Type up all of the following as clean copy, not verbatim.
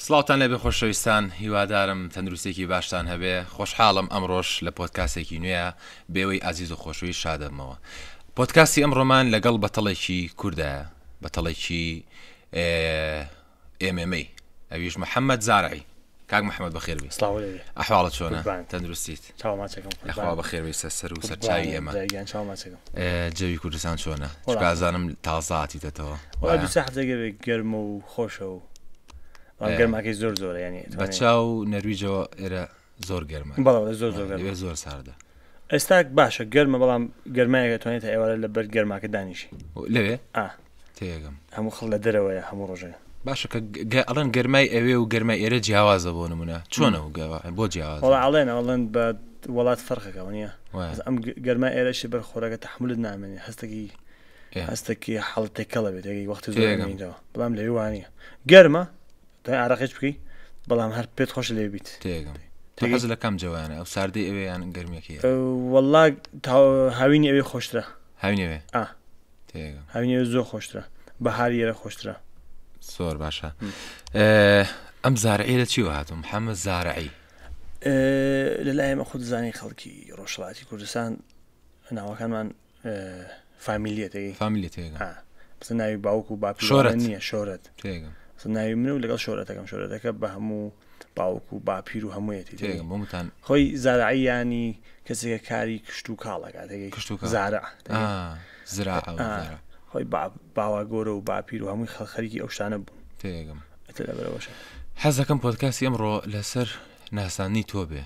سڵاوتان لێبێ خۆشەویستان، هیوادارم تەندروستێکی باشتان هەبێ. خۆشحاڵم ئەمڕۆژ لە پۆدکاسێکی نوێە بێوەی ئازیز و خۆشەوی شادەمەوە. پۆدکاستی ئەمڕۆمان لەگەڵ بەتەڵێکی کوردایە، بەتەڵێکی MMA، ئەویش محەممەد زارعی. کاک محەممەد بەخێر بێ. ئەحواڵت چۆنە؟ تەندروستیت؟ ئەخوا بەخێر بێ سەر و سەرچاوی ئێمە. جەوی کوردستان چۆنە؟ چکازانم تازاتیتەوە دوسە هەفتەگە گەرمە و خۆشە و گەرماکەی زۆر زۆرە، ینی بەچاو نەرویجەوە ئێرە زۆر گەرمە، زۆر زۆر ساردە. ئێستا باشە گەرمە، بەڵام گەرمایەکە توانێت ئێوارە لە بەر گەرماکە دانیشی لەوێ تێگەم هەموو خڵ لە دەرەوەیە هەموو ڕۆژێ. باشە کە ئەڵەن گەرمای ئەوێ و گەرمای ئێرە جیاوازە بۆ نمونە چۆنە و بۆ جیاواز ئەڵێن بە وڵات فەرقەکەەوە نییە. ئەم گەرمای ئێرەشی بەر خۆراکە تەحملت نامێنێ، هەستێکی حڵتێکەڵە بێت وەختی زۆرەوە، بەڵام لەوێ وانە گەرمە عراقیش بکەی، بەڵام هەر پێت خۆش لێ بیت. تێگەم حەز لە کام جوانە ئەو ساردەی ئەوەیان گەرمێکی وەڵا هاوینی ئەوێ خۆشترە. هاوینەوێ تێگەم هاوینەوێ زۆر خۆشترە، بەهاری ئێرە خۆشترە. زۆر باشە. ئەم زارعی لە چیوە هاتوو؟ محەممەد زارعی لەلای ئێمە خودزانی خەڵکی ڕۆژهڵاتی کوردستان ناوەکانمان فامیلیەتەی بس ناوی باوک و باپیر نییە، شۆرەت ناوی من و لەگەڵ شۆرەتەکەم بە هەموو باوک و باپیر و هەموویەتی بۆمتان. خۆی زارعی ینی کەسێکە کاری کشت و کاڵەکات زارع خۆی باوا گۆرە و باپیر و هەمووی خەڵخەریکی ئەو شتانە بوون. تێگەم لەبەرەوەش حەز دەکەم پۆدکاستی ئەمڕۆ لەسەر ناسانی تۆ بێ.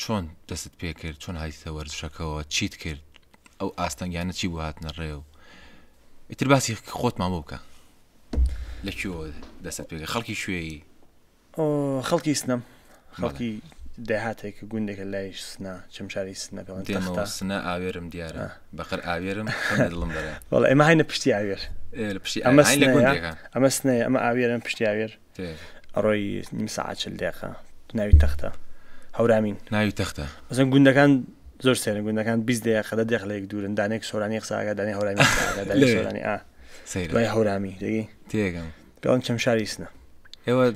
چۆن دەست پێ کرد، چۆن هاتیتە وەرزشەکەەوە، چیت کرد، ئەو ئاستەنگیانە چی بوو هاتنە ڕێ و ئیتر باسی خۆتمان بۆ بکە. لەکوێوە دەست پێ خەڵکی شوێی؟ خەڵکی سنەم، خەڵکی داهاتێک گوندێکە لای سنە چەمشاری سنە پێڵێن سنە ئاوێرم دیارە بەقەر ئاوێرم دڵم بەرە. وەڵا ئێمە هاینە پشتی ئاوێر، ئەمە سنەیە، ئەمە ئاوێرم پشتی ئاوێر ئەڕۆی نیم سەعات 40 دقیقە. ناوی تەختە هەورامین، ناوی تەختە. مەسەن گوندەکان زۆر سێرن، گوندەکان 20 دقیقە 10 دقیقە لەیەک دوورن، دانێک سۆرانی قساگە دانێ هەورامی سۆرانی دوای هەورامی دەگەی. تێگەم پێڵەن چەمشاری سنە. ئێوە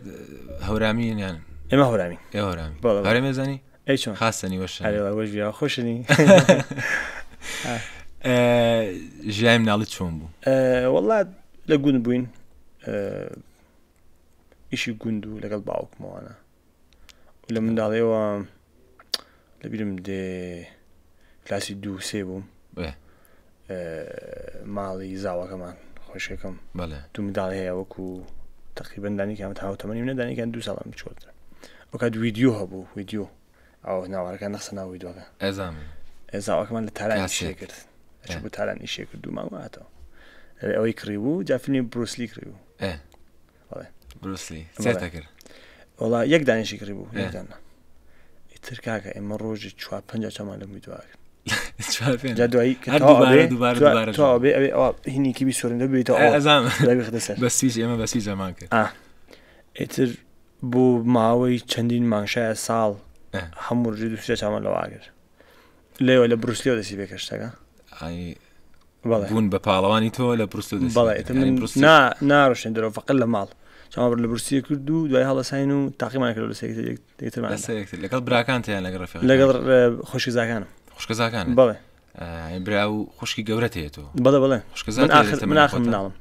هەورامینیان؟ ئێمە هەورامی. هەورami مێزانی؟ ئەی چۆن خاستنی وەش خۆشنی. ژیای مناڵت چۆن بوو؟ وەڵات لە گوند بووین، ئیشی گوند و لەگەڵ باوکمەوانە لە منداڵیەوە لەبیرم دێ کلاسی 2-3 بووم، ماڵی زاوەکەمان خۆشەکەم دوو منداڵی هەیە وەکو تقریبەن دانیکیان هاوتەمەنی منە، دانیکیان 2 ساڵان بچۆترە. وەکات ویدیۆ هەبوو، ویدیۆ ئەو ناوارەکان نەخسە ناو ویدیۆکە زاوەکەمان لە تالان ئیشێ کرد، بۆ تالان ئیشێ کرد و ماواتەوە ئەوەی کڕی بوو، جا فیلمی بروسلی کڕی بوو. بروسلی چێتە کرد؟ وەڵا یەک دانیشی کڕی بوو، یەکدانە. ئیتر کاکە ئێمە ڕۆژی 4-5 چەمان لە ویدیۆ کرد. دوایی بێ هینیکی بی سۆرنده بەسیج ئێمە بەسی جەمان کرد. ئیتر بۆ ماوەی چەندین مانگشایە ساڵ هەموو ڕژی 2 چامان لەوە ئاگر لێوە لە بروسلیەوە دەسی بێکەشتەکە بوون بە پاڵەوانی تۆ لە بروسلی ناڕۆشن دەرەوە فەقەت لە ماڵ چاوەڕ لە بروسیە کرد و دوای هەڵەساین و تاقیمان کرد لەگەڵ براکانتیان لەگەڵ خوشکزاکانم. خوشکزاکان؟ بەڵێ برا و خوشکی گەورەت هەیە تۆ؟ بەڵێ من آخر مناڵم.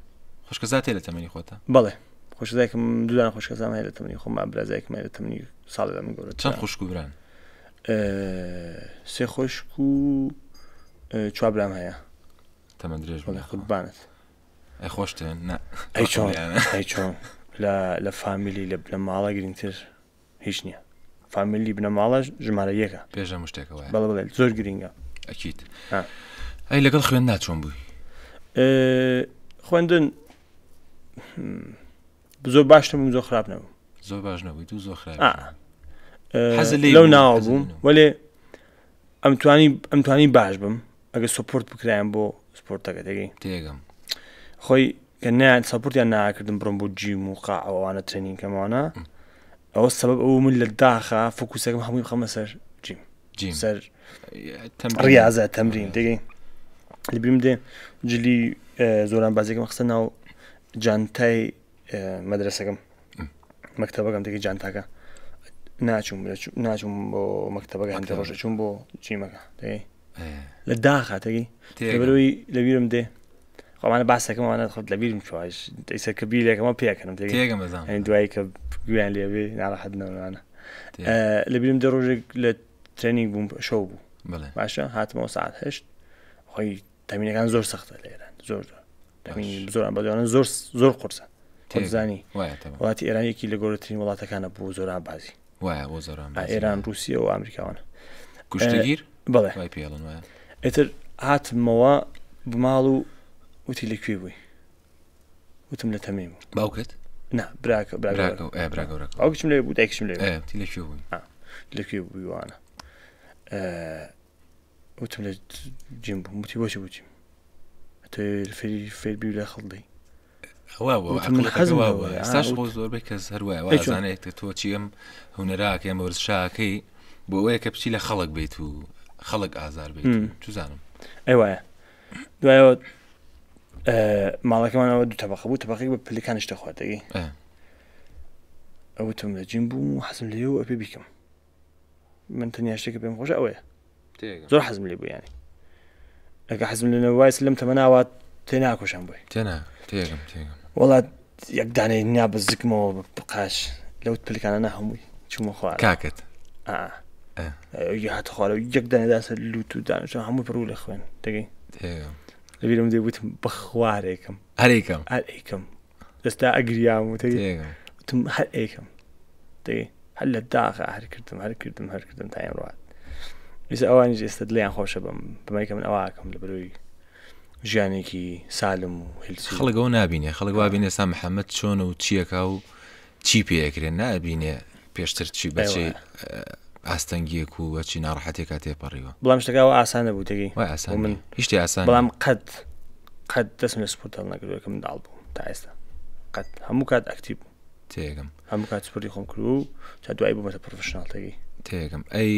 خوشکزات هەیە لە تەمەنی خۆتە؟ بەڵێ خوشکزایکم دوودان خوشکزام هەیە لە تەمەنی خۆم، برازایکم هەیە لە تەمەنی ساڵی لە من گەورەت. چەند خوشک و بران؟ 3 خوشک و 4 برام هەیە. تەمەن درێژ خودبانت ئەی خۆشتێن؟ ئەی چۆن لە فامیلی لە ماڵە گرنگتر هیچ نییە. فامیلی بنە ماڵە ژمارە یەکە پێشە مشتێکەوە. بەڵێ زۆر گرنگە. ئەکیت. ئەی لەگەڵ خوێندنا چۆن بووی؟ خوێندن زۆر باش نەبووم، زۆر خراپ نەبوو. زۆر باش نەبووی تو زۆر خراپ لەو ناوە بووم، وەلێ ئەمتوانی باش بم ئەگە سۆپۆرت بکرایان بۆ سپۆرتەکە دەگەی. تێگەم خۆی کە نیان سەپۆرتیان ناکردم بڕم بۆ جیم و قاعەوانە ترێنینگەمانە، ئەوە سەبەب ئەوە من لە داخە فۆکوسەکەم هەمووی بخەمە سەر جیم سەر ڕیاضە تەمرین دەگەی. لەبیرم دێ جلی زۆران بازێکم خستە ناو جانتای مەدرسەکەم مەکتەبەکەم تێکی جانتاکە ناچوم بۆ مەکتەبەکە هەندێک ڕۆژە چوون بۆ جیمەکە دەی لە داخاتەگی لەبەرەوەی لەبیرم دێ خۆمانە باسەکەمانە خۆت لەبیرم چواش دەیسەکە بیرێکەمە پێکەم تێگەم دوایی کە گویان لێبێ ناڕەحەت نەوانە لەبیرم دێ ڕۆژێک لە ترێنینگ بووم شەو بوو باشە هاتمەوە ساعت 8 خۆی تەمینەکان زۆر سەختە لە ئێران زۆر زۆران بەدوانە زۆر قورسە خۆزانی وڵاتی ئێرانێکی لە گەورەترین وڵاتەکانە بۆ زۆران بازی وایە بۆ زۆران ئێران رووسیا و ئەمریکاوانە کوشتگیر بەڵێ پێڵن وایە ئێتر هاتمەوە بماڵ و وتی لەکوێ بووی وتم لە تەمیم بوو باوکت نا براکە باوکم لێ بوو دایکشم لێ لەکوێ بووی لەکوێ بووی وانە وتم لە جیم بووم وتی بۆچی بووچیم فێربی لە خەڵدەی ساش بۆ زۆربەی کەس هەروایە وازانێت تۆ چیم هونەراکە ئەمە ورزشاکەی بۆ ئەوەیە کە بچی لە خەڵک بیت و خەڵک ئازار بیت توزانم ئەی وایە دوایەوە ماڵەکەمانەوە دوو تەبەقە بوو تەبەقەی بە پلەکانیش دەخواتەگەی ئەوتم لە جیم بووم و حەزم لێ و ئەپێ بیکەم من تەنیا شتێکە پێم خۆشە ئەوەیە زۆر حەزم لێ بوو یانی ئەگە حەزم لێنەوە وایس لەم تەمەناوات تێناکۆشان بووی تێگەم وڵات یەک دانەی نیا بزگمەوە بقاش لەوت پلکانە نەهەمووی چوومە خوار کاکت هاتە خوارە یەک دانێداسە لوت و دانش هەموو پڕوو لە خوێن دەگەی لەبیرم دێ وتم بەخوارێکم هەرێکم دەستا ئەگریام و وتم هەر ئێکم دەگەی هەر لە داخە هەر کردم تا ئێمڕات ویسە ئەوانی ئێستا دڵیان خۆشە بەمایکە من ئەواکەم لە بەرەوەی ژیانێکی سالم و هیلسی خەڵکەوە نابینێ خەڵک وابینێ سا محەممەد چۆنە و چیەکە و چی پێکرێن نابینێ پێشتر چی بەچێ ئاستەنگیەک و بەچی ناڕەحەتێکا تێپەڕیوە بەڵام شتەکەەوە ئاسانە بوو تێگەی من هیچ ئاسان بەڵام قەت دەستم لە سپۆرتال نەکردووە کە منداڵ بوو تا ئێستا قەت هەموو کات ئەکتیب تێگەم هەموو کات سپۆرتی خۆم کرد و تا دوای بوومەتە پرۆفشناڵ تێگەی تێگەم ئەی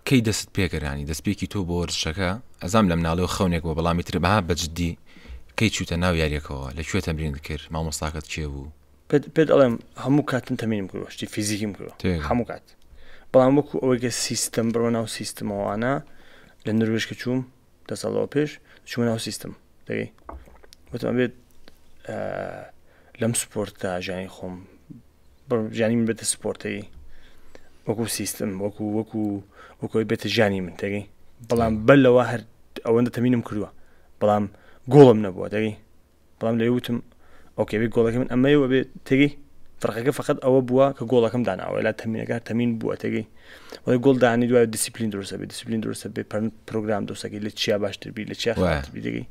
کەی دەست پێکردانی دەستپێکی تۆ بۆ وەرزشەکە ئەزام لە مناڵەوە خەونێک بۆ بەڵامی تر بەها بەجددی کەی چوتە ناو یاریەکەەوە لەکوێ تەمرین کرد مامۆستاکەت کێ بوو پێت ئەڵێم هەموو کاتم تەمینم کردوە شتی فیزیکیم کردوە هەموو کات بەڵام وەکو ئەوەیکە سیستەم بڕۆ ناو سیستمەوەوانە لە نروێژ کە چووم 10 ساڵەوە پێش چوومە ناو سیستم دەگەی وتم ئەبێت لەم سپۆرتە ژیانی خۆم ژیانی من بێتە سپۆرتەی وەکو سیستم وەکوی بێتە ژیانی من تێگەی بەڵام بەر لەوە هەر ئەوەندە تەمینم کردووە بەڵام گۆڵم نەبووە دەگەی بەڵام لێ وتم ئۆکێ گۆڵەکە من ئەمەیەوە بێت تێگەی فەرقەکە فقط ئەوە بووە کە گۆڵەکەم داناوە لا تەمینەکە تەمین بووە تێگەی وڵی گۆڵ دانی دوای دیسیپلین دروستە بێت دیسیپلین دروستە بێ پرۆگرام دۆستەکەی لە چیا باشتر بی لە چیا خراپتر دەگەی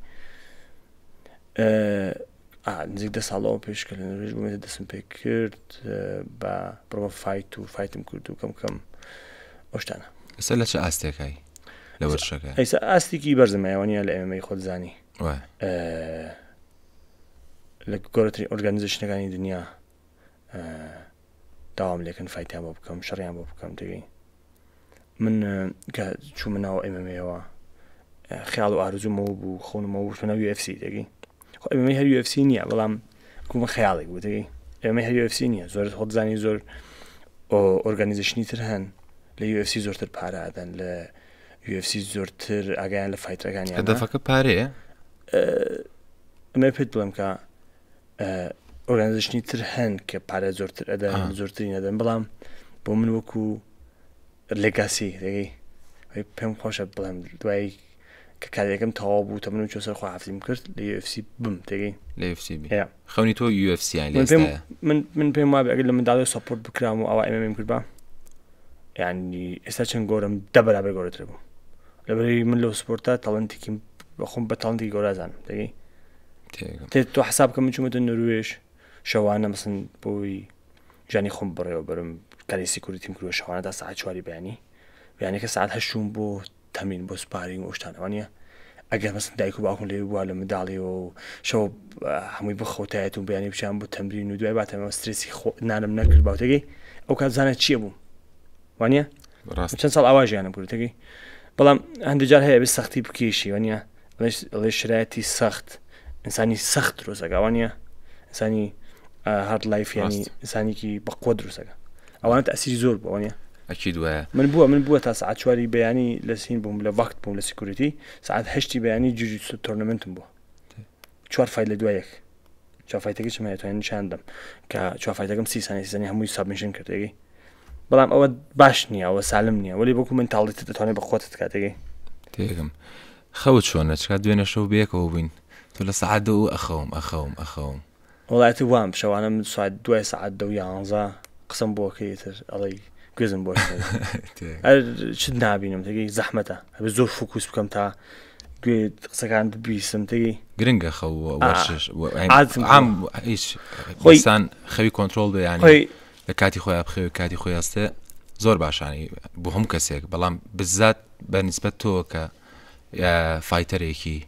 نزیک 10 ساڵەوە پێش کە لە نروێژ بوومێتە دەستم پێ کرد بە بڕۆ فایتم کرد و کەم ئەو شتانە ئێستا لە چه ئاستێکایی لە وەرزشەکە ئێستا ئاستێکی بەرزمایوانە لە ئێمەی خۆتزانی لە گەورەترین ئۆرگانیزیشنەکانی دنیا داوام لێکن فایتیان بۆ بکەم شەڕیان بۆ بکەم دەگەی من کە چوومە ناو ئێمەمەوە خیاڵ و ئارزوومەوە بوو خۆنمەوە بوومە UFC دەگەی ئێمە هەر UFC نییە بەڵام کومە خەیاڵێک بوو دەگەی ئێمە هەر UFC نییە زۆر خۆتزانی زۆر ئۆرگانیزیشنی تر هەن لە UFC زۆرتر پارادەن لە UFC زۆرتر ئاگایان لە فایتەکانیان هەدەفەکە پارەیە ئەمە پێت بڵێم کە ئۆرگانیزیشنی تر هەن کە پارە زۆرتر ئەدەن زۆرترین ئەدەن بەڵام بۆ من وەکو لێگاسی دەگەی پێم خۆشە بڵێم دوای کە کارێکم تەواو بوو تە من چۆ سەر خواحافزیم کرد لە UFC بم تێگەی لە UFC خەونی تۆ UFC من پێم وابێ ئەگەر لە منداڵی سەپۆرت بکرام و ئەوە ئێمەم کرد بە یعنی ئێستا چەند گۆرم 10 بەرابەر گەورەتر بوو لەبەرەوەی من لەو سپۆرتە تەڵەنتێکی بەخۆم بە تەڵەنتی گەورە زانم دەگەی تۆ حساب بکە من چوومەتە نروێژ شەوانە مەسن بۆی ژیانی خۆم بڕێەوە بەرم کاری سیکوریتیم کردووە شەوانە تا ساعت 4 بەیانیکە ساعت 8 بۆ تەمین بۆ سپارینگ و شتانەوانە ئەگەر مەسن دایک و باوکم لێ بووە لە منداڵیەوە و شەو هەمووی بخۆتایەت و بیانی بچیان بۆ تەمرین و دوای باتەمەوە سترسی نانم نەکرد باوتەگەی ئەو کات زانە چییە بووم وانە چەند ساڵ ئاوا ژیانم کردەکەی بەڵام هەندێک جار هەیە بێ سەختی بکێشی وانە ئەڵێ شرایەتی سەخت ئینسانی سەخت ڕۆزەگاوانە ئینسانی هارد لايف يعني إنسانيكي بقوة دروسك أو أنا تأثير زور بوانيا أكيد ويا من بوا تا ساعات شواري بياني لسين بوم لوقت بوم لسيكوريتي ساعات هشتي بياني جوجيتسو تورنمنت بوا شوار فايل دوايك شوار فايتك إيش ما يتوين شاندم شوار فايتك 6 ثانية همو سابمشن كرتيجي بلام أود باشني أو سالمني ولي بكون من تعليق تتواني بقوتك كاتيجي تيجم خوت شلون كات دوينا شو بيك وبين تقول سعدوا أخوهم والله أتوام شو أنا من سعد 2 ساعات دو يانزا قسم بوكيتر علي جزم بوش شد نابينم تيجي زحمته بزور فوكس بكم تا قيد سكان بيسم تيجي جرينجا خو ورشش عام إيش إنسان خوي كنترول يعني لكاتي خويا بخوي كاتي خويا است زور باش يعني بهم كسيك بلام بالذات بالنسبة تو ك فايتريكي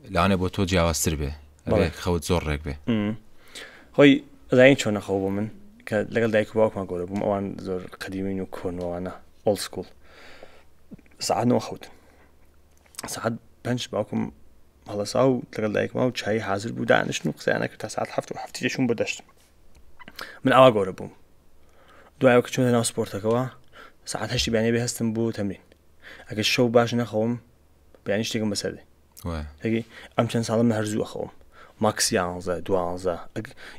لأنا بوتو جاوستر به خوت زور ركبه خوي زين شو نخوبه من لقل دايك باوك ما قوله بوم أوان زور قديمين وكون وأنا old school ساعات نو خوت ساعات بنش باوكم هلا ساو لقل دايك ما وشاي حاضر بودان شنو قصي أنا كنت ساعات حفتي شون بدشت من أوا قوله بوم دعاء وقت شون أنا سبورت كوا ساعات هشتي بيعني بهستن بو تمرين أكيد شو باش نخوم بيعني اشتكم بسردي تجي أمشان سالم هرزو أخوم ماكس 11 12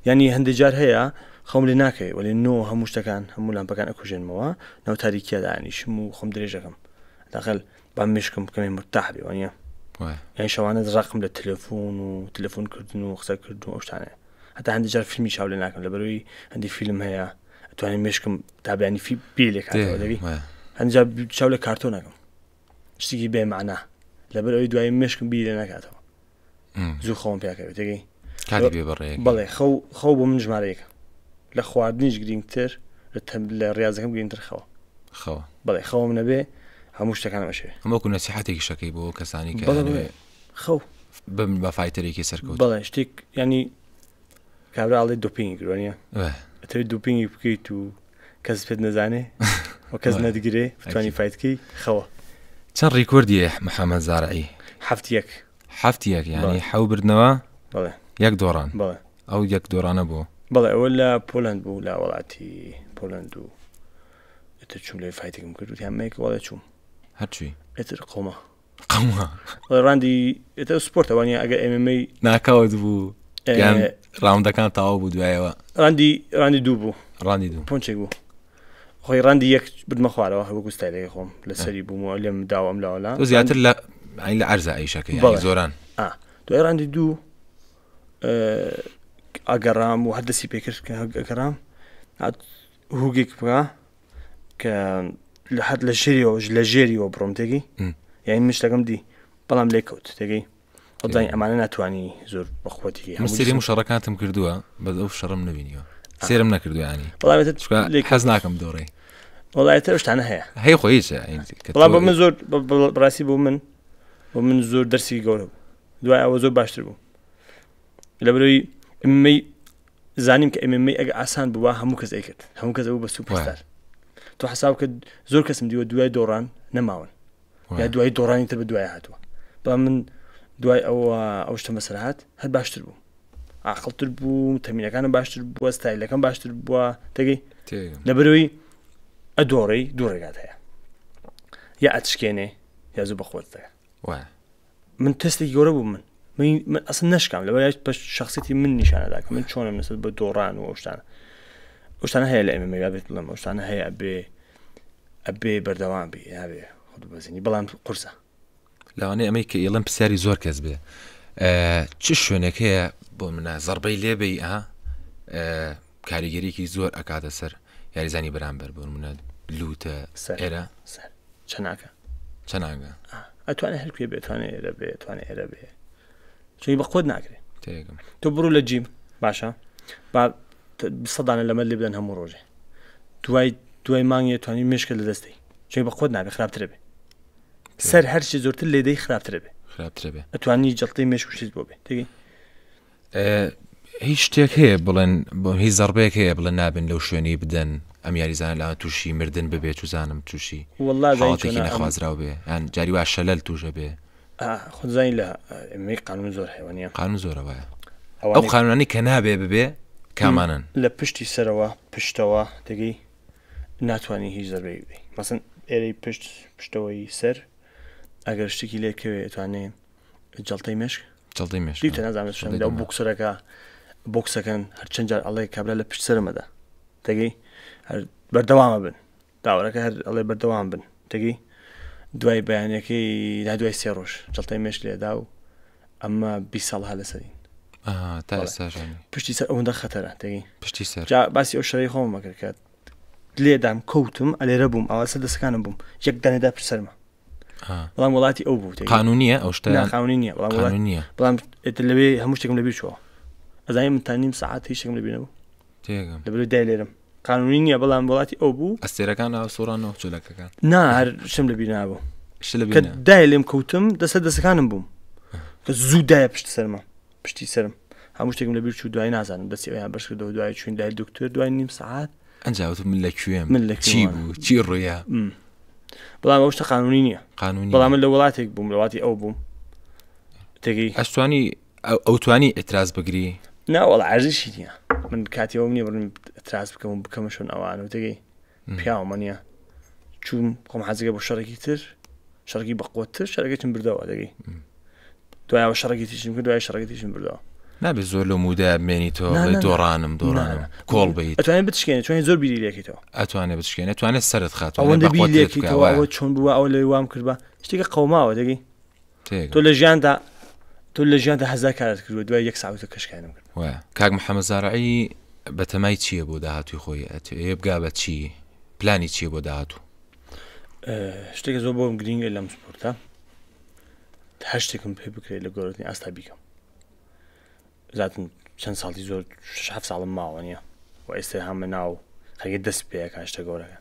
يعني هندجار هي خوم لناكي ولی نو هموش تکان همو لام بکن اکوژن موا نو تاریکی دانی شمو خوم درجه کم داخل بامشكم كمان مرتاح بي وانيا يعني شوانه رقم للتليفون وتليفون كردن وخسر كردن وش تاني حتى عندي جار فيلمي شاول لناكم لبروي عندي فيلم هي تواني مشكم تابعني في بيلك حتى ولا عندي جاب شاول كرتونكم اشتكي بيه معناه لبروي دواي مشكم بيلك حتى زو خوم بياك بتجي كاتي بيبريك بالله خو بمن جماريك لخواردنيش قدينتر الرياضة كم قدينتر خوا بالله خوا من أبي هموش تكلم أشياء هم كنا نصيحتك شكيبو كساني كان خو بفايتري كسركوت بالله اشتيك يعني كابرا على الدوبينج روانيا تري دوبينج بكيتو كسبت نزانه وكسبنا دقيقة فتواني فايتكي خوا كان ريكوردي محمد زارعي حفتيك يعني حاو بردنوا بالله يك دوران بالله أو يك دوران أبو بالله ولا بولند بو لا ولاتي بولند اتشوم لي فايتك ممكن تهمك ولا تشوم هاتشي اتر قومة راندي اتر سبورت واني اجا ام اي ناكاوت بو يعني راوند كان تاو بو دوايا راندي دو بونشي بو خوي راندي يك بد ما خواره هو كوستايل يخوم لسري بو معلم داو ام لا ولا وزياتر لا يعني لعرزه اي شكل يعني زوران دو راندي دو اقرام وحدثي بيكر اقرام هو جيك بقى ك لحد لجيري وبروم تجي يعني مش تقوم دي بلام ليكوت تجي قضاي امانه تواني زور بخوتي مستري مشاركات مكردوها بدو في شرم نبينيو سيرمنا كردو يعني والله حزناكم دوري والله ترشت عنها هي خويش يعني والله بمن زور براسي بمن زور درسي قوله دواء او زور باشتربو لبروي امي زانيم كامي اجا عسان بوا همو كز ايكت همو كز ابو سوبر ستار تو حسابك زور كسم ديو دواي دوران نماون يا دواي دوران انت بدواي هاتوا من دواي او شت مسرحات هاد باشتربو عقل تربو تمينا كان باشتربو ستايل كان باشتربو تجي لبروي ادوري قاعدها يا اتشكيني يا زو بخوتك من تستي يقربوا من اصلا نشكام لو بس شخصيتي من نشانه ذاك من شلون من نسبه دوران وش انا هي الام ما قابلت لما وش انا هي ابي بردوان بي ابي خذ بزني بلان قرصه لا انا اميك يلم بساري زور كسبه تششونك هي بمنا ضربي ليبي كاريجريكي زور اكاد سر يعني زاني برامبر بمنا لوتا ايرا شناكا اتواني هلكي بيتواني ربي شو بقود ناكري تيجم تبرو للجيم باشا بعد بصدقنا لما اللي بدنا هم روجه دواي مانية تواني مشكلة دستي شو بقود ناكري خراب تربي سر هر شيء زرت اللي دي خراب تربي اتواني جلطي مش وش بوبي تيجي هیچ شتێک هەیە بڵێن هیچ زەربەیەک هەیە بڵێن نابن لەو شوێنی بدەن ئەم یاریزانە لا تووشی مردن ببێت و زانم تووشی حاڵەتێکی نەخوازراو بێ یان جاری وا شەلەل تووشە بێ خۆزای لە ئەمەی قانون زۆر حیوانیە قانون زۆرە وایە ئەو قانونانی کە نابێ ببێ کامانن لە پشتی سەرەوە پشتەوە دەگەی ناتوانانی هیچ زەربەی بدەیت مەسەن ئێرەی پشتەوەی سەر ئەگەر شتێکی لێکەوێت توانێ جەڵتەی مشک دیتە نازانێت بۆکسەرەکە بۆکسەکەن هەرچەند جار ئەڵێ کابرا لە پشت سەرمەدا دەگەی بەردەوامە بن داوەرەکە هەر ئەڵێ بەردەوام بن دەگەی دوای بەیانەکەی دوای 3 ڕۆژ جەڵتەی مشک لێدا و ئەمە 20 ساڵ هەلەسەرین پشتی سەر ئەوەندە خەتەرە دەگەی پشتی سەر باسی ئەو شەڕی خۆم مەکرد لێدام کەوتم ئەلێرە بووم ئەوە سەر دەستەکانم بووم یەک دانێدا پشت سەرمە بەڵام وڵاتی ئەو بوو قانونیە ئەو شتە قانونی نییە بەڵام لەوێ هەموو شتێکم لەبیر چووە ئەزانیم من تا نیم سەعات هیچ شتێکم لەبیر نەبوو لەبەرەوەی دای لێرم قانونی نییە بەڵام وڵاتی ئەو بوو ئەستێرەکان سۆڕانەوە چۆلەکەکان نا هەر شم لەبیر نابوو کە دای لێم کەوتم دەستەکانم بووم کە زوو دایە پشت سەرمە پشتی سرم هەموو شتێکم لەبیر چوو دوای نازانم دەستی ئەویان بەش کردەوە دوای چوین دای دکتۆر دوای نیم سەعات ئەنجاوت من لەکوێم چی بوو چی ڕوویە بەڵام ئەو شتە قانونی نییە بەڵام من لە وڵاتێک بووم لە وڵاتی ئەو بووم تێگەی ئەستوانی ئەو توانی ئێتراز بگری ناوەڵ عەرزیشی نییە من کاتیەوە نییە بڕم ئێتراز بکەم بکەمەشون ئەوانە و تێگەی پیاوەمە نییە چوون خۆم حەزەکە بۆ شەڕێکی تر شەڕێکی بەقوتر شەڕێکێکم بردەوە دەگەی دوایەوە شەڕێکی تیشم کرد دوای شەڕێکی تیشم بردەوە نابێت زۆر لە مودا بمێنیتەوە دۆڕانم کۆڵ بێت ئەتوانێت بتشکێنێت چۆن زۆر بیری لێکیتەوە ئەتوانێت بتشکێنێت ئەتوانێت سەرت خاتەوە ئەوەندە بیر لێکیتەوە ئەوە چۆن بووە ئەو لەوێ وام کرد بە شتێکە قەوماوە دەگەی تۆ لە ژیاندا هەزار کارت کردووە دوای 1 ساعتە کەشکانم کرد کاک محەممەد زارعی بەتەمای چییە بۆ داهاتوی خۆی ئەتوێ بگا بە چی پلانی چییە بۆ داهاتوو شتێکە زۆر بۆم گرینگە لەم سپۆرتە هەر شتێکم پێ بکرێت لە گۆڕتنی ئاستا بیکەم زاتن چەند ساڵی زۆر 7 ساڵم ماوە نییە و ئێستا هەمە ناو خەگە دەست پێەکە هەشتە گەورەکە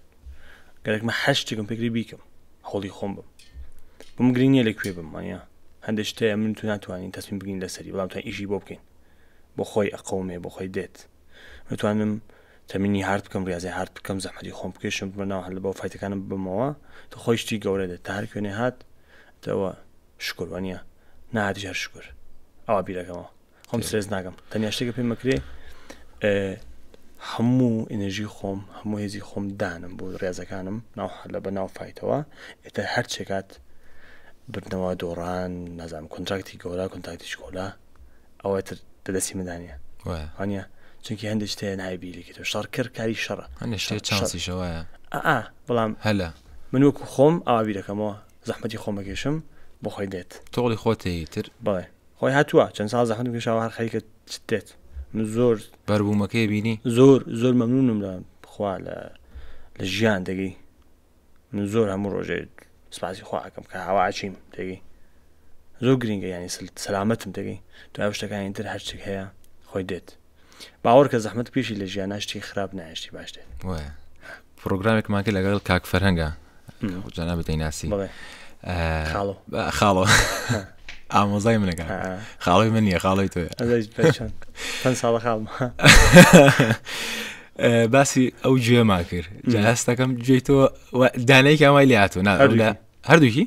گەرەکمە هەر شتێکم پێکری بیکەم هەوڵی خۆم بم بم گرینگە لەکوێ بم وانە هەندێک شتەیە من تو ناتوانین تەسمیم بگرین لەسەری بەڵام توان ئیشی بۆ بکەین بۆ خۆی ئەقەومێ بۆ خۆی دێت متوانم تەمینی هارد بکەم ریاضی هارد بکەم زەحمەتی خۆم بکەشم بناو هەل بەو فایتەکانم بمەوە تو خۆی شتی گەورە دێت تا هەر کوێنێ هات تەوە شکر وانە نهاتی هەر شکر ئەوە بیرەکەمەوە خۆم سرێز ناکەم تەنیا شتێکە پێم مەکرێ هەموو ئێنەرژی خۆم هەموو هێزی خۆم دانم بۆ ڕێزەکانم ناو لە بە ناو فایتەوە ئێتە هەر چێکات بردنەوە دۆڕان نازانم کۆنتراکتی گەورە کۆنتراکتی شکۆلا ئەوە تر دەدەستی مدانە وانە چونکی هەندێک شتەیە نای بیرێکیتەوە شەڕ کرد کاری شەڕە هەندێک شتێک چانسیشەوەیە بەڵام هەلا من وەکو خۆم ئاوا بیرەکەمەوە زەحمەتی خۆم بکێشم بۆ خۆی دێت تۆڵی خۆتی تر بەڵێ خۆی هاتووە چەند ساڵ زەحمەت بکێشەوە هەر خەریکە چ دێت من زۆر بەربوومەکەی بینی زۆر مەمنونم لە بخوا لە ژیان دەگەی من زۆر هەموو ڕۆژێ سپاسی خواکەم کە هاوا چیم دەگەی زۆر گرینگە ینی سەلامەتم دەگەی دوای شتەکانی تر هەر شتێک هەیە خۆی دێت باوەڕ کە زەحمەت پێشی لە ژیان شتی خراپ نایشتی باش دێت پرۆگرامێکمان کرد لەگەڵ کاک فەرهەنگە جانا بتەی ناسی خاڵۆ ئامۆزای منەکە خاڵی من نییە خاڵی تۆ ساڵە خاڵم باسی ئەو گوێما کرد جا هەستەکەم گوێی تۆ دانەیەکی ئەمای لاتۆ هەردووکی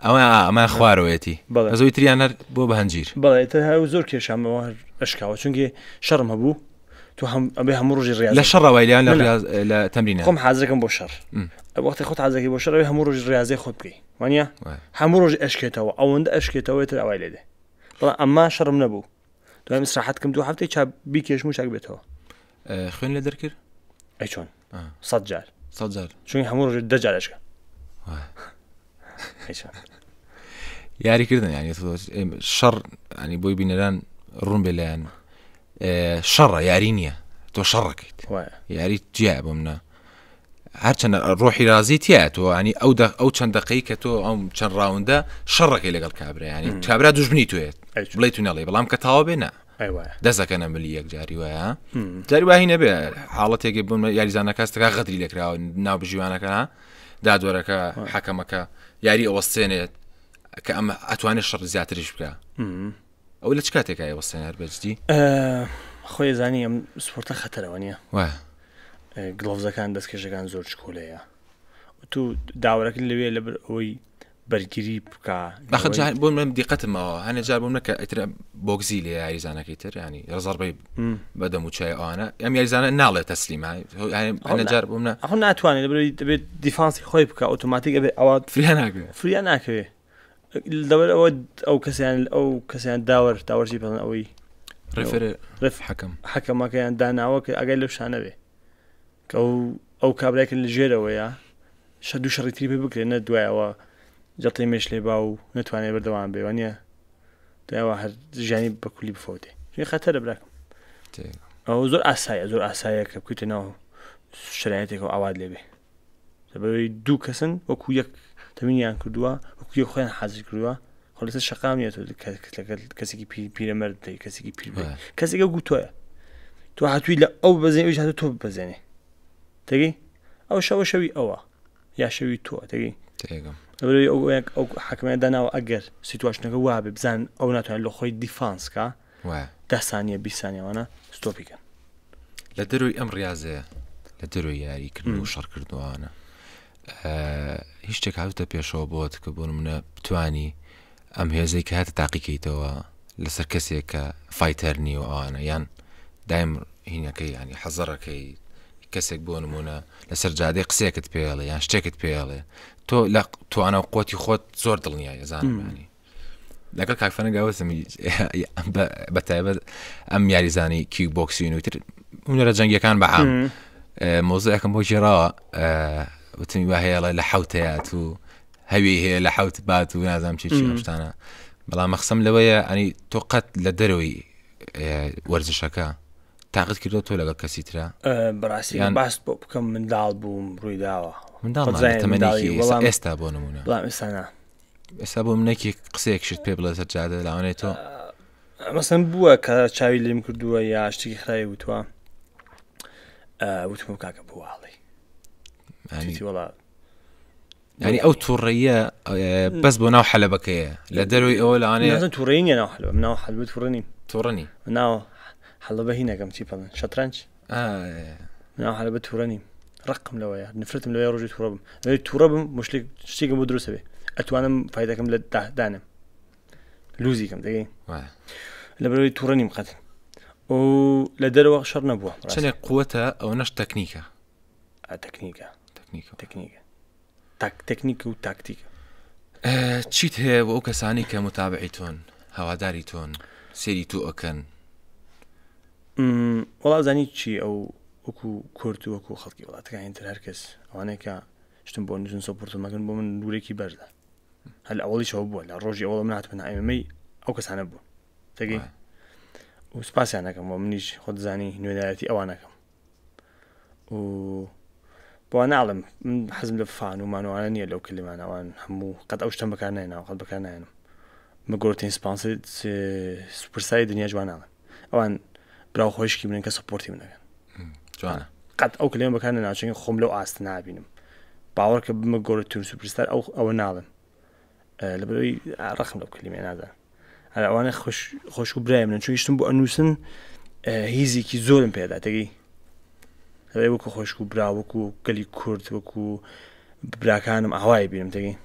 ئەمە خوارەوەیەتی زۆی تریان هەر بۆ بە هەنجیر بەڵێتە هەر زۆر کێشامەوە هەر ئەشکاوە چونکە شەڕم هەبوو تو ئەبێ هەموو ڕۆژی ڕێز لە شەڕەوەی لیان لە تەمرینە خۆم حازەکەم بۆ شەڕ وەختی خۆت حازەکەی بۆ شەڕەوەی هەموو ڕۆژی ڕێزەی خۆت بکەی وانە هەموو ڕۆژی ئەشکێتەوە ئەوەندە ئەشکێتەوەی تر ئەوای لێدێ بەڵام ئەمما شەڕم نەبوو دوای مسراحەتکەم دو هەفتەی چا بیکێشم و چاک بێتەوە خوێن لە دەرکرد ئەی چۆن 100 جار چونکە هەموو ڕۆژی 10 جار ئەشکە یاریکردن ینی شەڕ ینی بۆی بینەران ڕوون بێ لایەن شەڕە یاری نییە تۆ شەڕەکەیت یاری جیا بۆ منە هەرچەندە ڕۆحی رازی تایە تۆ ینی ئەو چەند دقەی کە تۆ ئەو چەند ڕاوندە شەڕەکەی لەگەڵ کابرا ینی کابرا دوژمنی توێت بڵێ تو نەڵێ بەڵام کە تاوا بێ نا دەستەکە نەمەلی یەک جاری وایە جاری وای نەبێ حاڵەتێکی بوون یاریزانە کەستەکە غەدری لێکراوە ناو بژیوانەکە دادوەرەکە حەکەمەکە یاری ئەوەستێنێت کە ئەمە ئەتوانێت شەڕ زیاتریش بکە ئەو لە چ کاتێکە ئەوەستێنەر بەجدی خۆی زانی ئەم سپۆرتە خەتەرەوە نییە گڵۆڤزەکان دەستکێشەکان زۆر چکۆلەیە تو داوەرەکە لەوێ لەبەر ئەوەی بەرگری بکە باخە جار بۆ من دیقەتمەوە هەنێ جار بۆ منە کە ئیتر بۆگزی لێ یاریزانەکەی تر ینی ڕزەڕبەی بەدەم و چای ئەوانە ئەم یاریزانە ناڵێت تەسلیمە هەنێ جار بۆ منە ئەخۆ ناتوانێت دەبێت دیفانسی خۆی بکە ئۆتۆماتیک ئەبێت ئەوە فریا ناکەوێت لەبەر ئەو کەسیان داوەرچی پێڵن ئەوەی ڕف حەکەمەکەیان داناوە کە ئەگەی لەو شانەوێ کە ئەو کابراایکە لە ژێرەوەیە شەد و شەڕیتری پێ بکرێت نە دوایەوە جەڵی مێش لێ با و نتوانێت بەردەوام بێ وانە دوایەوە هەر ژیانی بەکولی بفەوتێ خەتەرە براکەم ئەو زۆر ئاسایە کە بکوتێنەوە شرایەتێکەوە ئاوات لێبێ لەبەرەوەی دوو کەسن وەکو یەک تەمینیان کردووە وەکو یەک خۆیان حاضر کردووە خۆلەسەر شەقام نیە تۆ کەسێکی پیرەمەرد دەی کەسێکی پیر کەسێکە گوتۆیە تۆ هاتووی لە ئەو بەزێنی ئەوش هاتوو تۆ ببەزێنێ تێگەی ئەو شەوی ئەوە یا شەوی تۆ تێگەی ئەو حکمەیە داناوە ئەگەر سیتواشنەکە وابێ بزان ئەو ناتوانێت لە خۆی دیفانسکە 10 سانیە 20 سانیەوانە ستۆپیکەن لە دەروی ئەم ڕاضەیە لە دەروی یاریکردن و شەڕکردوانە هیچ شتێک هاتوتە پێشەوە بۆت کە بۆ منە بتوانی ئەم هێزەی کە هاتە تاقیکەیتەوە لەسەر کەسێک کە فایتەرنی و ئەوانە یان دایم هینەکەی ینی حەزەڕەکەی کەسێک بۆ نمونە لەسەر جادەی قسێکت پێڵێ یان شتێکت پێڵێ تۆ لە توانە قوتی خۆت زۆر دڵنیایە زانمانی لەگەڵ کاکفەنەگاوەزمی بەتایبەت ئەم یاریزانی کیک بۆکسین و تر هونەرە جەنگیەکان بەعام مۆزوعەکەم بۆ ژێراوە وتمی وا هەیەڵێ لە حەوتەیات و هەوی هەیە لە حەوت بات و نازام چی شتانە بەڵام مەخسەم لەوەیە ئەنی تۆ قەت لە دەرەوەی وەرزشەکە تاقت کردو تۆ لەگەڵ کەسی ترە بەڕاستی باس بۆ بکەم منداڵ بووم ڕووی داوە منداڵمانتەمەنێکی ئێستا بۆ نمونە بەڵام ئێستانا ئێستا بۆ منێکی قسەیەکشت پێ بڵێ سەر جادە لاوانێت تۆ مەسەن بووە کە چاوی لێم کردووە یا شتێکی خراوی وتووە وتمە کاکە بواڵی وڵات ینی ئەو تووڕەیە بەس بۆ ناو حەلەبەکەیە لە دەروی ئەوە لەوانەیە تووڕینە ناو حەلەبە ناو حەلبە تووڕەنی ناو حەلەبە هینەکەم چی پەڵن شەترەنج ناو حەلەبە تووڕەنی ڕقم لەوەیە نفرتم لەوەی ڕۆژی تووڕە بم لەوەی تووڕە بم مشتێک شتێکم بۆ دروستە بێ ئەتوانم فایدەکەم لە دانم لوزیکەم دەگەی لەبەرەوەی تووڕەنیم قەت و لە دەرەوە شەڕ نەبووە چەندێک قووەتە ئەو نەش تەکنیکە تەکنیکە و تاکتیکە چیت هەیە بۆ ئەو کەسانی کە متابعی تۆن هەواداری تۆن سێری تۆ ئەکەن وەڵا زانی چی ئەو وەکو کورد و وەکو خەڵکی وڵاتەکانی هەر کەس ئەوانەیە کە شتم بۆ نووسن سۆپۆرتمەکەن بۆ من دوورێکی بەردا هەل ئەوڵیشەوە بووە لە ڕۆژی ئەوڵە من هاتبن ئەمەی ئەو کەسانە بوو تێگەی و سپاسیانەکەم بۆ منیش خۆت زانی نوێنایەتی ئەوانەکەم و بۆ ناڵم من حەزم لە فان و مانوانە نییە لەو کلمانەوان هەموو قەت ئەو شتم بەکار نایێنەوە قەت بەکار نایێنم مەگۆرتین سپانسی سوپرسای دنیا جواناڵن ئەوان براو خۆشکی منن کە سپۆرتی منەکەن جوانە قەت ئەو کلێم بەکار ناچنگە خۆم لەو ئاست نابینم باوەڕ کە بمە گۆرەتون سوپرستار ئەوە ناڵم لەبەرەوەی ڕەخم لەو کلمێ نازان هەر ئەوانە خۆش و برای منن چون شتم بۆ ئەنووسن هیزێکی زۆرم پێدا تێگەی وەکو خۆشک و برا وەکو گەلی کورد وەکو براکانم ئاوای بینم تێگەی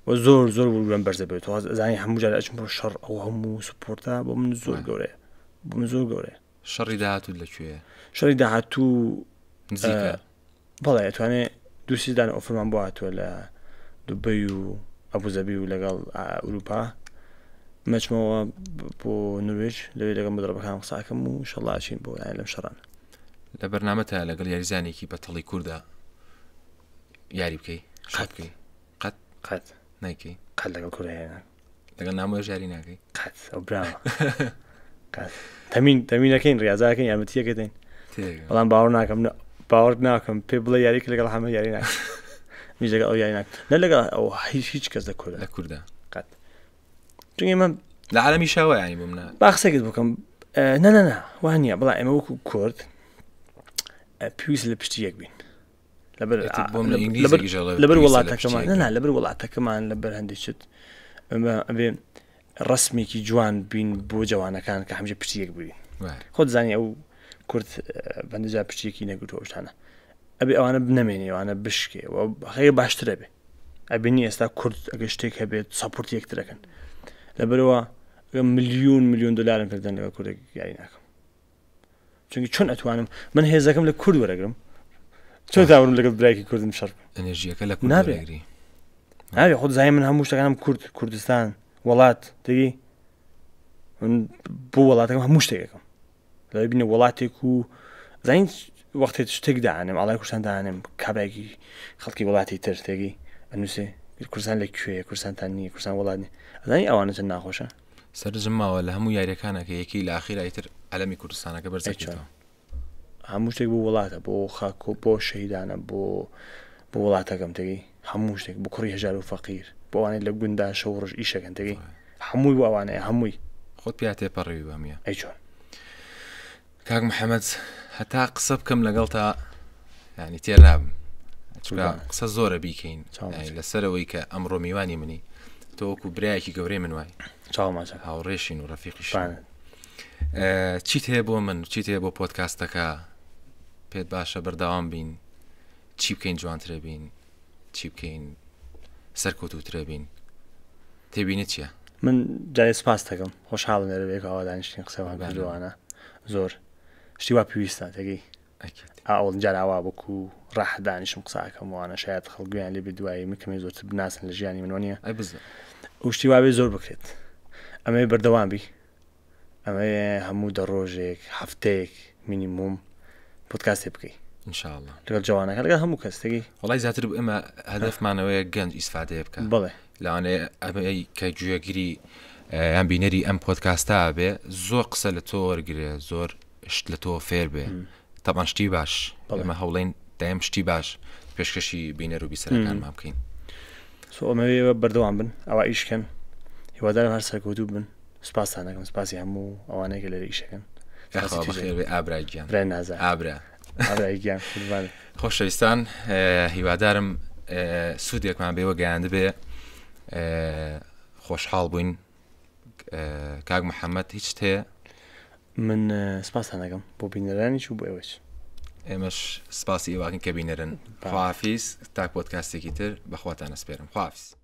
و زۆر وەرگم بەرزە بێت زانی هەموو جار ئەچم بۆ شەڕ ئەو هەموو سپۆرتە بۆ من زۆر گەورەیە بۆ من زۆر گەورەیە شەڕی داهاتوو لەکوێیە شەڕی داهاتوو بەڵێ ئەتوانێت دووسیدان ئۆفرمان بۆ هاتووە لە دوبەی و ئەبوزەبی و لەگەڵ ئەوروپا مەچمەوە بۆ نروێژ لەوێ لەگەڵ مدرڕەکان قساکەم و شەڵاچین بۆ لەم شەڕانە لە بەرنامەتە لەگەڵ یاریزانێکی بەتەڵی کووردا یاری بکەی بکەی قەت نایکەی قەت لەگەڵ کوورە لەگەڵ نامۆ ژاری ناکەی قەت ئەو براوە تەمینەکەین ڕاضاکەین یارمەتیەکەین بەڵام باوەڕ ناکەم پێ بڵێ یاریکە لەگەڵ هەمە یاری ناکە میش لەگەڵ ئەو یاری ناکە نە لەگەڵ ئەو هیچ کەس لە کووردا قەت چونکە ئێمە لە عالەمی شاوە ینی بۆ منە با قسەێکت بکەم نە وانە بەڵام ئێمە وەکو کورد پێویست لە پشتی یەک بین لەبەر وڵاتەکەمان لەبەر وڵاتەکەمان لەبەر هەندێک شت ئەبێ ڕسمێکی جوان بین بۆ جوانەکان کە هەمیشە پشتی یەک بین خۆت زانی ئەو کورد بەندجا پشتێکی نەگوتوە شتانە ئەبێ ئەوانە بنەمێنێ ئەوانە بشکێ هەیە باشترە بێ ئەبینی ئێستا کورد ئەگە شتێک هەبێت ساپۆرت یەکتر دەکەن لەبەرەوە ملیۆن دلارم پێدەن لەگەڵ کوردێک یاری ناکەم چونکی چۆن ئەتوانم من هێزەکەم لە کورد وەرەگرم چۆن تاورم لەگەڵ برایکی کوردم شەڕ ئەنێژیەکە لە کورد وەرەگری نابێ خۆت زای من هەموو شتەکانم کوردستان وڵات دەگی من بۆ وڵاتەکەم هەموو شتێکەکەم لە بینە وڵاتێک و زین وەختێت شتێک داهانم ئاڵای کوردستان داهانم کابراایکی خەڵکی وڵاتی تر تێگی ئەنووسێ کوردستان لەکوێیە کوردستانتان نییە کوردستان وڵات نیە ئەزانی ئەوانە چەند ناخۆشە سەرجم ماوە لە هەموو یاریەکانەکە یەکی لە ئاخیرایتر ئەلەمی کوردستانەکە بەرزەکەوە هەموو شتێک بۆ وڵاتە بۆ خاکۆ بۆ شەیدانە بۆ وڵاتەکەم تێگەی هەموو شتێک بۆ کوڕی هەژار و فەقیر بۆ ئەوانەی لە گوندا شەو ڕۆژ ئیشەکەن تێگەی هەمووی بۆ ئەوانەیە هەمووی خۆت پیا تێپەڕێوی بەمیە ئەی چۆن کاک محەممەد هەتا قسە بکەم لەگەڵ تا ینی تێر نابم قسە زۆرە بیکەین لەسەرەوەی کە ئەمڕۆ میوانی منی تۆوەکو برایەکی گەورەی من وای هاوڕێشین و ڕەفیقیشان چیت هەیە بۆ من چیت هەیە بۆ پۆدکاستەکە پێت باشە بەردەوام بین چی بکەین جوانترە بین چی بکەین سەرکەوتووترە بین تێبینێت چییە؟ من جای سپاس دەکەم خۆشحاڵم لەرەوەیەک ئەوە دانیشتین قسەوان کردوانە زۆر شتی وا پێویستە تێگەی ئاوڵ جاراوا بکو ڕاح دانیشم قساکەم وانە شاید خەڵگویان لێ دوایی مکەمی زۆرتر بناسن لە ژیانی من وانە ئەو شتی وابێ زۆر بکرێت ئەمەی بەردەوام بی ئەمەیە هەموو دە ڕۆژێک هەفتەیەک مینیموم پۆدکاستێ بکەی ئینشاءالله لەگەڵ جوانەکە لەگەڵ هەموو کەستێکی وڵای زیاتر ئێمە هەدەفمانەوەیە گەنج ئیسفادەیە بکە بڵێ لەوانەیە ئەمەی کە گوێگیری یان بینەری ئەم پۆدکاستا بێ زۆر قسە لە تۆ وەرگێ زۆر شت لە تۆ فێر بێ تەمان شتی باش ئێمە هەوڵین دایم شتی باش پێشکەشی بینەر و بیسەرەکانمان بکەین ئەمەوێ بەردەوام بن ئەوە ئیشکەن هیوادارم هەر سەرکەوتوو بن سپاسان دەکەم سپاسی هەموو ئەوانەیە لەرە ئیشەکەن ئابراگیان برای نازە ئابرا ئابراگیان خۆشەویستان هیوادارم سوودێکمان بێوە گەیاندە بێ خۆشحاڵ بووین کاک محەممەد هیچ هەیە من سپاسان دەکەم بۆ بینەرانیش و بۆ ئێوەش ئێمەش سپاسی ئێواکن کە بینەرن خواحافیز تا پۆدکاستێکی تر بەخواتانە سپێرم خواحافیز